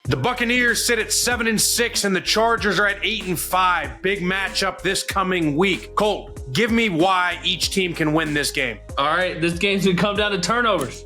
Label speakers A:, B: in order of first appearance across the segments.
A: The Buccaneers sit at 7-6 and the Chargers are at 8-5. Big matchup this coming week. Colt, give me why each team can win this game.
B: All right, this game's gonna come down to turnovers.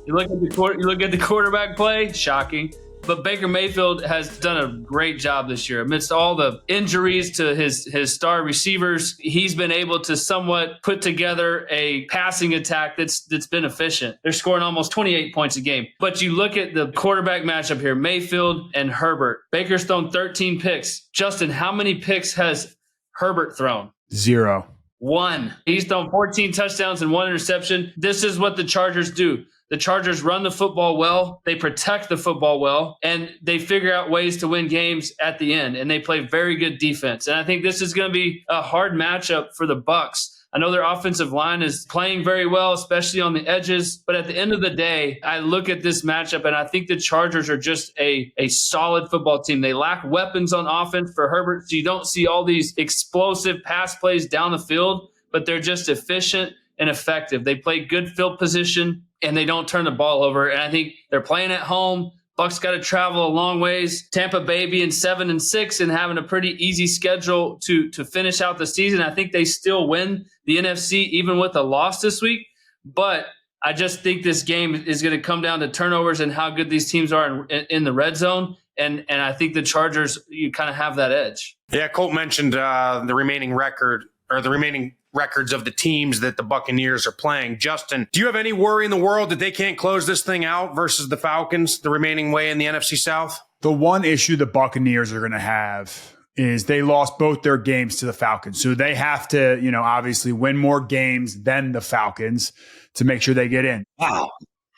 B: You look at the quarterback play, shocking. But Baker Mayfield has done a great job this year. Amidst all the injuries to his star receivers, he's been able to somewhat put together a passing attack that's been efficient. They're scoring almost 28 points a game. But you look at the quarterback matchup here, Mayfield and Herbert. Baker's thrown 13 picks. Justin, how many picks has Herbert thrown?
C: 0.
B: 1. He's thrown 14 touchdowns and 1 interception. This is what the Chargers do. The Chargers run the football well, they protect the football well, and they figure out ways to win games at the end, and they play very good defense. And I think this is going to be a hard matchup for the Bucs. I know their offensive line is playing very well, especially on the edges, but at the end of the day, I look at this matchup, and I think the Chargers are just a solid football team. They lack weapons on offense for Herbert, so you don't see all these explosive pass plays down the field, but they're just efficient and effective. They play good field position, and they don't turn the ball over. And I think they're playing at home. Bucs got to travel a long ways. Tampa Bay being 7-6 and having a pretty easy schedule to finish out the season. I think they still win the NFC even with a loss this week. But I just think this game is going to come down to turnovers and how good these teams are in the red zone. And I think the Chargers, you kind of have that edge.
A: Yeah, Colt mentioned the remaining records of the teams that the Buccaneers are playing. Justin, do you have any worry in the world that they can't close this thing out versus the Falcons the remaining way in the NFC South?
C: The one issue the Buccaneers are going to have is they lost both their games to the Falcons. So they have to, obviously win more games than the Falcons to make sure they get in.
D: Wow.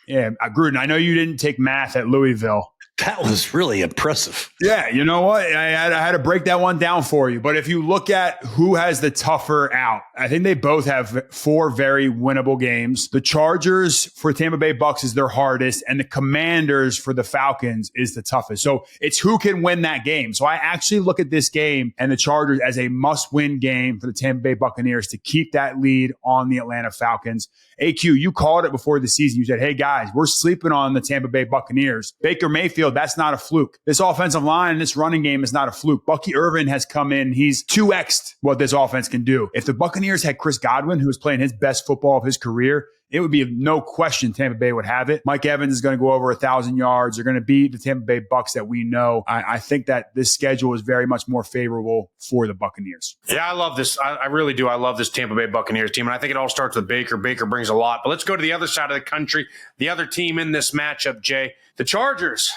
C: Yeah, Gruden, I know you didn't take math at Louisville.
D: That was really impressive.
C: Yeah, you know what? I had to break that one down for you. But if you look at who has the tougher out, I think they both have 4 very winnable games. The Chargers for Tampa Bay Bucks is their hardest, and the Commanders for the Falcons is the toughest. So it's who can win that game. So I actually look at this game and the Chargers as a must-win game for the Tampa Bay Buccaneers to keep that lead on the Atlanta Falcons. AQ, you called it before the season. You said, hey, guys, we're sleeping on the Tampa Bay Buccaneers. Baker Mayfield, that's not a fluke. This offensive line and this running game is not a fluke. Bucky Irvin has come in. He's 2x'd what this offense can do. If the Buccaneers had Chris Godwin, who was playing his best football of his career, it would be no question Tampa Bay would have it. Mike Evans is going to go over 1,000 yards. They're going to beat the Tampa Bay Bucks that we know. I think that this schedule is very much more favorable for the Buccaneers.
A: Yeah, I love this. I really do. I love this Tampa Bay Buccaneers team, and I think it all starts with Baker. Baker brings a lot. But let's go to the other side of the country, the other team in this matchup, Jay. The Chargers.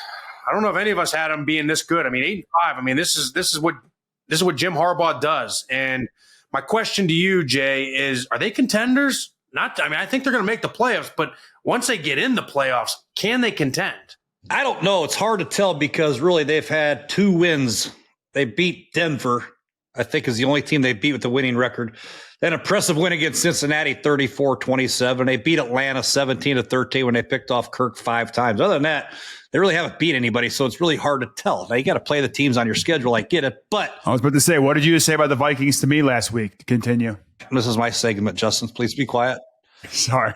A: I don't know if any of us had them being this good. 8-5. This is what Jim Harbaugh does. And my question to you, Jay, is: are they contenders? I think they're going to make the playoffs, but once they get in the playoffs, can they contend?
D: I don't know. It's hard to tell because really they've had 2 wins. They beat Denver, I think is the only team they beat with the winning record. An impressive win against Cincinnati, 34-27. They beat Atlanta 17-13 when they picked off Kirk 5 times. Other than that, they really haven't beat anybody, so it's really hard to tell. Now, you got to play the teams on your schedule. I get it, but
C: I was about to say, what did you say about the Vikings to me last week? Continue.
D: This is my segment, Justin. Please be quiet.
C: Sorry.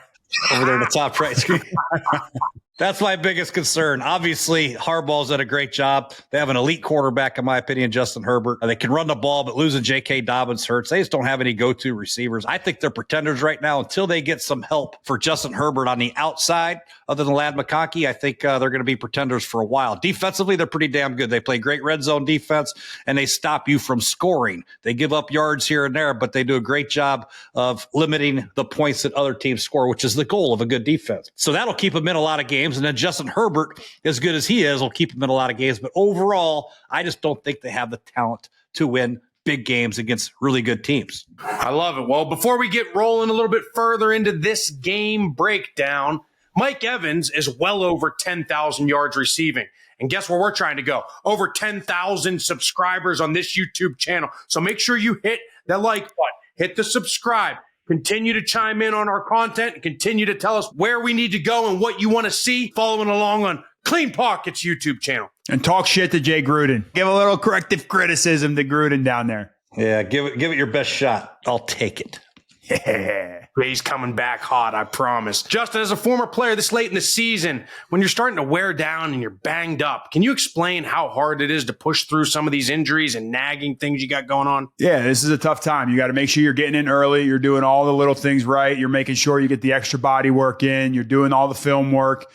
D: Over there in the top right screen. That's my biggest concern. Obviously, Harbaugh's done a great job. They have an elite quarterback, in my opinion, Justin Herbert. They can run the ball, but losing J.K. Dobbins hurts. They just don't have any go-to receivers. I think they're pretenders right now until they get some help for Justin Herbert on the outside. Other than Ladd McConkey, I think they're going to be pretenders for a while. Defensively, they're pretty damn good. They play great red zone defense, and they stop you from scoring. They give up yards here and there, but they do a great job of limiting the points that other teams score, which is the goal of a good defense. So that'll keep them in a lot of games. And then Justin Herbert, as good as he is, will keep him in a lot of games. But overall, I just don't think they have the talent to win big games against really good teams.
A: I love it. Well, before we get rolling a little bit further into this game breakdown, Mike Evans is well over 10,000 yards receiving. And guess where we're trying to go? Over 10,000 subscribers on this YouTube channel. So make sure you hit that like button, hit the subscribe. Continue to chime in on our content and continue to tell us where we need to go and what you want to see following along on Clean Pockets YouTube channel.
C: And talk shit to Jay Gruden. Give a little corrective criticism to Gruden down there.
D: Yeah, give it your best shot. I'll take it.
C: Yeah.
A: He's coming back hot, I promise. Justin, as a former player this late in the season, when you're starting to wear down and you're banged up, can you explain how hard it is to push through some of these injuries and nagging things you got going on?
C: Yeah, this is a tough time. You got to make sure you're getting in early. You're doing all the little things right. You're making sure you get the extra body work in. You're doing all the film work.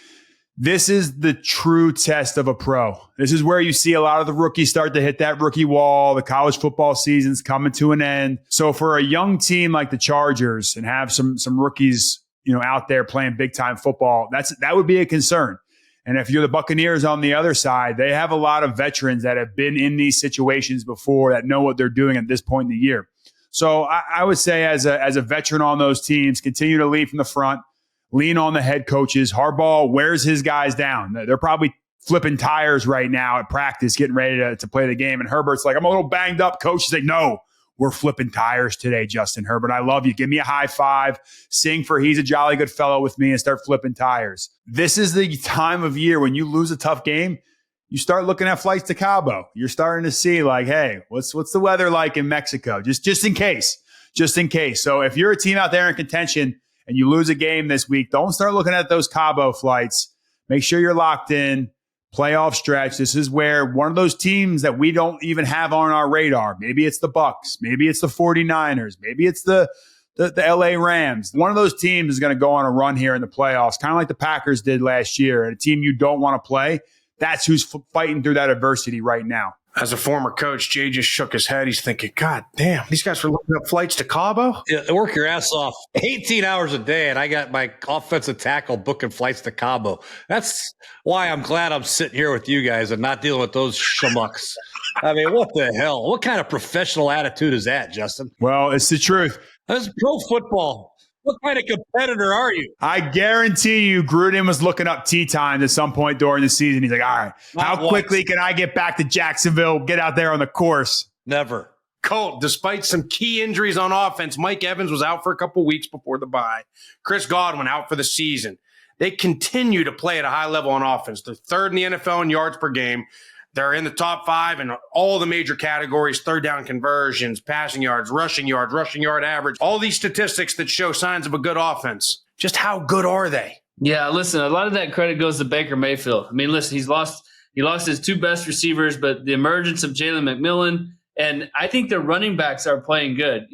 C: This is the true test of a pro. This is where you see a lot of the rookies start to hit that rookie wall. The college football season's coming to an end. So for a young team like the Chargers and have some rookies, out there playing big time football, that would be a concern. And if you're the Buccaneers on the other side, they have a lot of veterans that have been in these situations before that know what they're doing at this point in the year. So I would say as a veteran on those teams, continue to lead from the front. Lean on the head coaches. Harbaugh wears his guys down. They're probably flipping tires right now at practice, getting ready to play the game. And Herbert's like, I'm a little banged up, coach. He's like, no, we're flipping tires today, Justin Herbert. I love you. Give me a high five. Sing for He's a Jolly Good Fellow with me and start flipping tires. This is the time of year when you lose a tough game, you start looking at flights to Cabo. You're starting to see like, hey, what's the weather like in Mexico? Just in case. So if you're a team out there in contention, and you lose a game this week, don't start looking at those Cabo flights. Make sure you're locked in. Playoff stretch. This is where one of those teams that we don't even have on our radar. Maybe it's the Bucs. Maybe it's the 49ers. Maybe it's the LA Rams. One of those teams is going to go on a run here in the playoffs, kind of like the Packers did last year. And a team you don't want to play, that's who's fighting through that adversity right now.
A: As a former coach, Jay just shook his head. He's thinking, God damn, these guys are looking up flights to Cabo?
D: Yeah, work your ass off 18 hours a day, and I got my offensive tackle booking flights to Cabo. That's why I'm glad I'm sitting here with you guys and not dealing with those schmucks. I mean, what the hell? What kind of professional attitude is that, Justin?
C: Well, it's the truth.
D: That's pro football. What kind of competitor are you?
C: I guarantee you Gruden was looking up tee times at some point during the season. He's like, all right, how quickly can I get back to Jacksonville, get out there on the course?
D: Never.
A: Colt, despite some key injuries on offense, Mike Evans was out for a couple weeks before the bye. Chris Godwin out for the season. They continue to play at a high level on offense. They're third in the NFL in yards per game. They're in the top 5 in all the major categories: third down conversions, passing yards, rushing yard average, all these statistics that show signs of a good offense. Just how good are they?
B: Yeah, listen, a lot of that credit goes to Baker Mayfield. I mean, listen, he lost his 2 best receivers, but the emergence of Jalen McMillan, and I think the running backs are playing good.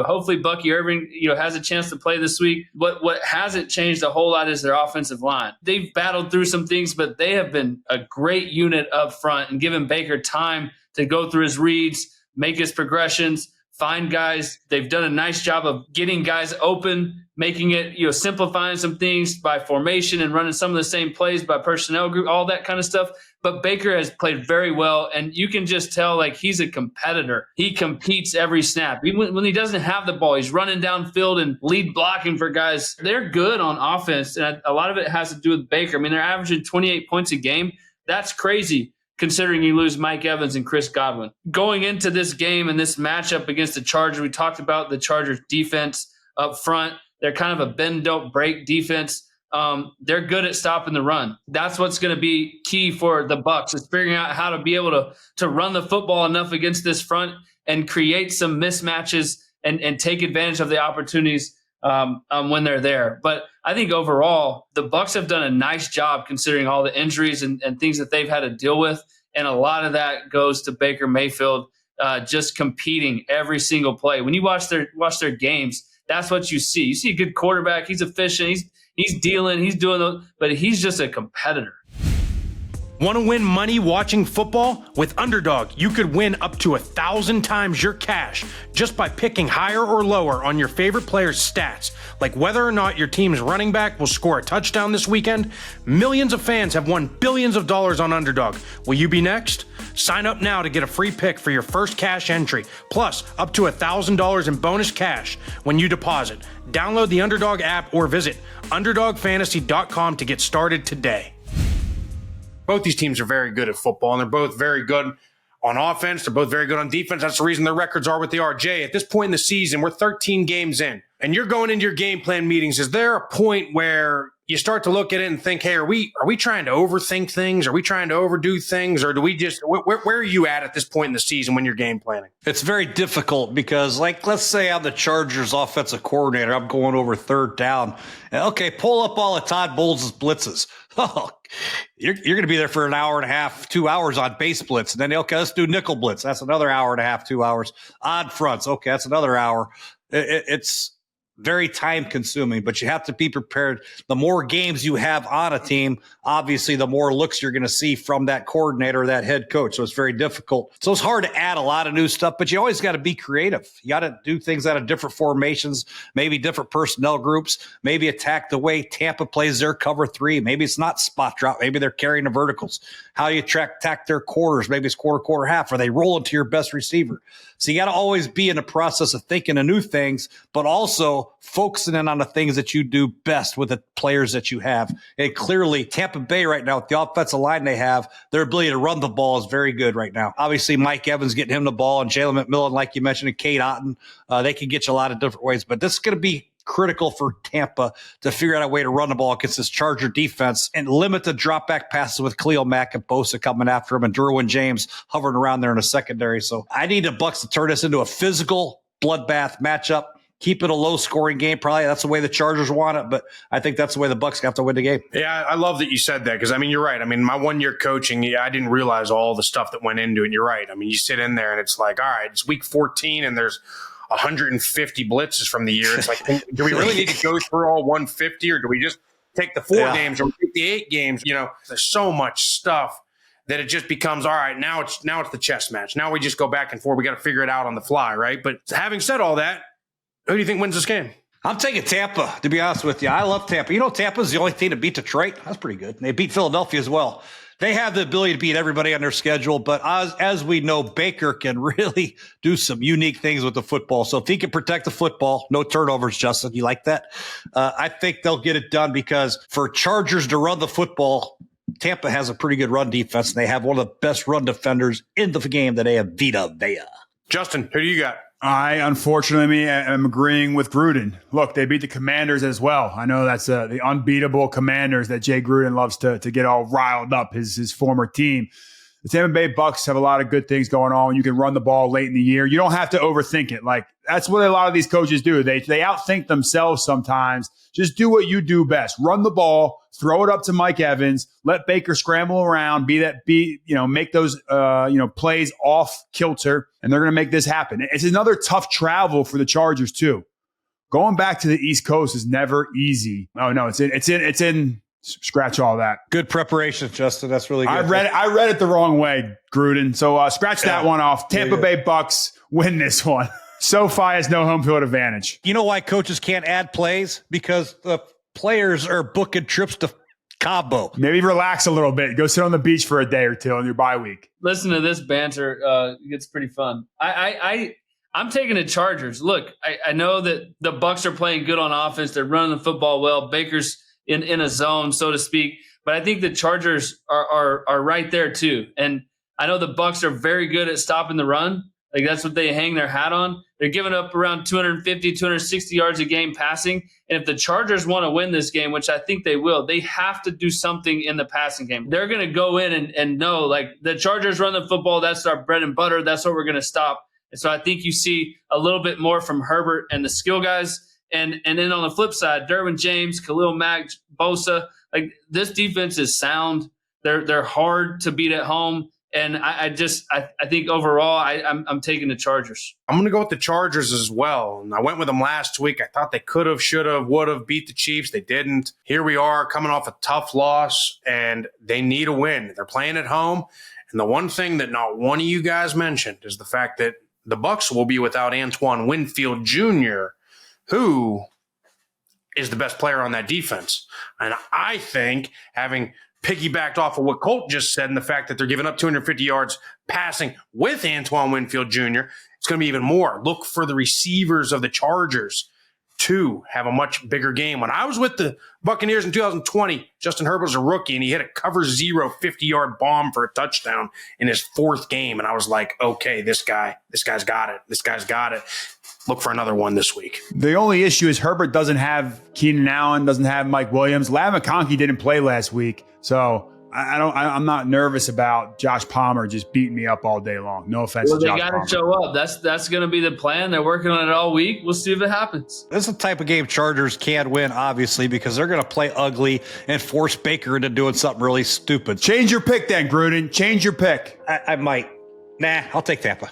B: Hopefully Bucky Irving, has a chance to play this week. What hasn't changed a whole lot is their offensive line. They've battled through some things, but they have been a great unit up front and given Baker time to go through his reads, make his progressions, find guys. They've done a nice job of getting guys open, making it, simplifying some things by formation and running some of the same plays by personnel group, all that kind of stuff. But Baker has played very well, and you can just tell like he's a competitor. He competes every snap. Even when he doesn't have the ball, he's running downfield and lead blocking for guys. They're good on offense, and a lot of it has to do with Baker. I mean, they're averaging 28 points a game. That's crazy considering you lose Mike Evans and Chris Godwin. Going into this game and this matchup against the Chargers, we talked about the Chargers defense up front. They're kind of a bend, don't break defense. They're good at stopping the run. That's what's going to be key for the Bucs, is figuring out how to be able to run the football enough against this front and create some mismatches and take advantage of the opportunities when they're there. But I think overall, the Bucs have done a nice job considering all the injuries and things that they've had to deal with. And a lot of that goes to Baker Mayfield just competing every single play. When you watch their games, that's what you see. You see a good quarterback. He's efficient. He's dealing. He's doing those, but he's just a competitor.
A: Want to win money watching football? With Underdog, you could win up to 1,000 times your cash just by picking higher or lower on your favorite player's stats, like whether or not your team's running back will score a touchdown this weekend. Millions of fans have won billions of dollars on Underdog. Will you be next? Sign up now to get a free pick for your first cash entry, plus up to $1,000 in bonus cash when you deposit. Download the Underdog app or visit UnderdogFantasy.com to get started today. Both these teams are very good at football, and they're both very good on offense. They're both very good on defense. That's the reason their records are what they are. Jay, at this point in the season, we're 13 games in, and you're going into your game plan meetings. Is there a point where you start to look at it and think, hey, are we trying to overthink things? Are we trying to overdo things? Or do we just, where are you at this point in the season when you're game planning?
D: It's very difficult because, like, let's say I'm the Chargers offensive coordinator. I'm going over third down. And, okay, pull up all of Todd Bowles' blitzes. Oh, you're going to be there for an hour and a half, 2 hours on base blitz. And then, okay, let's do nickel blitz. That's another hour and a half, 2 hours. Odd fronts. Okay, that's another hour. It's very time consuming, but you have to be prepared. The more games you have on a team, obviously the more looks you're going to see from that coordinator, that head coach. So it's very difficult. So it's hard to add a lot of new stuff, but you always got to be creative. You got to do things out of different formations, maybe different personnel groups, maybe attack the way Tampa plays their cover three. Maybe it's not spot drop. Maybe they're carrying the verticals. How do you attack their quarters? Maybe it's quarter, half. Are they rolling to your best receiver? So you got to always be in the process of thinking of new things, but also focusing in on the things that you do best with the players that you have. And clearly, Tampa Bay right now, with the offensive line they have, their ability to run the ball is very good right now. Obviously, Mike Evans getting him the ball and Jalen McMillan, like you mentioned, and Kate Otten, they can get you a lot of different ways. But this is going to be critical for Tampa to figure out a way to run the ball against this Charger defense and limit the drop back passes with Khalil Mack and Bosa coming after him and Derwin James hovering around there in the secondary. So I need the Bucs to turn this into a physical bloodbath matchup. Keep it a low scoring game. Probably that's the way the Chargers want it, but I think that's the way the Bucs have to win the game.
A: Yeah, I love that you said that because, I mean, you're right. I mean, my 1 year coaching, I didn't realize all the stuff that went into it. You're right. I mean, you sit in there and it's like, all right, it's week 14 and there's 150 blitzes from the year. It's like, do we really need to go through all 150 or do we just take the 4 games or take the 8 games? You know, there's so much stuff that it just becomes, all right, now it's the chess match. Now we just go back and forth. We got to figure it out on the fly, right? But having said all that, who do you think wins this game?
D: I'm taking Tampa, to be honest with you. I love Tampa. You know, Tampa's the only team to beat Detroit. That's pretty good. They beat Philadelphia as well. They have the ability to beat everybody on their schedule, but as we know, Baker can really do some unique things with the football. So if he can protect the football, no turnovers, Justin, you like that? I think they'll get it done because for Chargers to run the football, Tampa has a pretty good run defense, and they have one of the best run defenders in the game that they have, Vita Vea.
A: Justin, who do you got?
C: I, unfortunately, am agreeing with Gruden. Look, they beat the Commanders as well. I know that's the unbeatable Commanders that Jay Gruden loves to get all riled up, his former team. The Tampa Bay Bucs have a lot of good things going on. You can run the ball late in the year. You don't have to overthink it. Like, that's what a lot of these coaches do. They outthink themselves sometimes. Just do what you do best. Run the ball, throw it up to Mike Evans, let Baker scramble around, make those plays off kilter, and they're going to make this happen. It's another tough travel for the Chargers too. Going back to the East Coast is never easy. Oh no, it's in scratch all that.
D: Good preparation, Justin. That's really good.
C: I read it the wrong way, Gruden. So scratch that one off. Tampa Bay Bucs win this one. SoFi has no home field advantage.
D: You know why coaches can't add plays? Because the players are booking trips to Cabo.
C: Maybe relax a little bit. Go sit on the beach for a day or two on your bye week.
B: Listen to this banter. It gets pretty fun. I'm taking the Chargers. Look, I know that the Bucs are playing good on offense. They're running the football well. Baker's in a zone, so to speak. But I think the Chargers are right there too. And I know the Bucs are very good at stopping the run. Like, that's what they hang their hat on. They're giving up around 250, 260 yards a game passing. And if the Chargers want to win this game, which I think they will, they have to do something in the passing game. They're going to go in and know, like, the Chargers run the football. That's our bread and butter. That's what we're going to stop. And so I think you see a little bit more from Herbert and the skill guys. And then on the flip side, Derwin James, Khalil Mack, Bosa, like, this defense is sound. They're hard to beat at home. And I think overall, I'm taking the Chargers.
A: I'm going to go with the Chargers as well. And I went with them last week. I thought they could have, should have, would have beat the Chiefs. They didn't. Here we are coming off a tough loss, and they need a win. They're playing at home. And the one thing that not one of you guys mentioned is the fact that the Bucs will be without Antoine Winfield Jr., who is the best player on that defense. And I think, having piggybacked off of what Colt just said and the fact that they're giving up 250 yards passing with Antoine Winfield Jr., it's going to be even more. Look for the receivers of the Chargers to have a much bigger game. When I was with the Buccaneers in 2020, Justin Herbert was a rookie, and he hit a cover 0 50-yard bomb for a touchdown in his 4th game. And I was like, okay, this guy's got it. This guy's got it. look for another one this week.
C: The only issue is Herbert doesn't have Keenan Allen, doesn't have Mike Williams. Ladd McConkey didn't play last week, so I'm not nervous about Josh Palmer just beating me up all day long. No offense to Josh Palmer.
B: They got to show up. That's going to be the plan. They're working on it all week. We'll see if it happens.
D: This is the type of game Chargers can win, obviously, because they're going to play ugly and force Baker into doing something really stupid.
C: Change your pick then, Gruden. Change your pick.
D: I might. Nah, I'll take Tampa.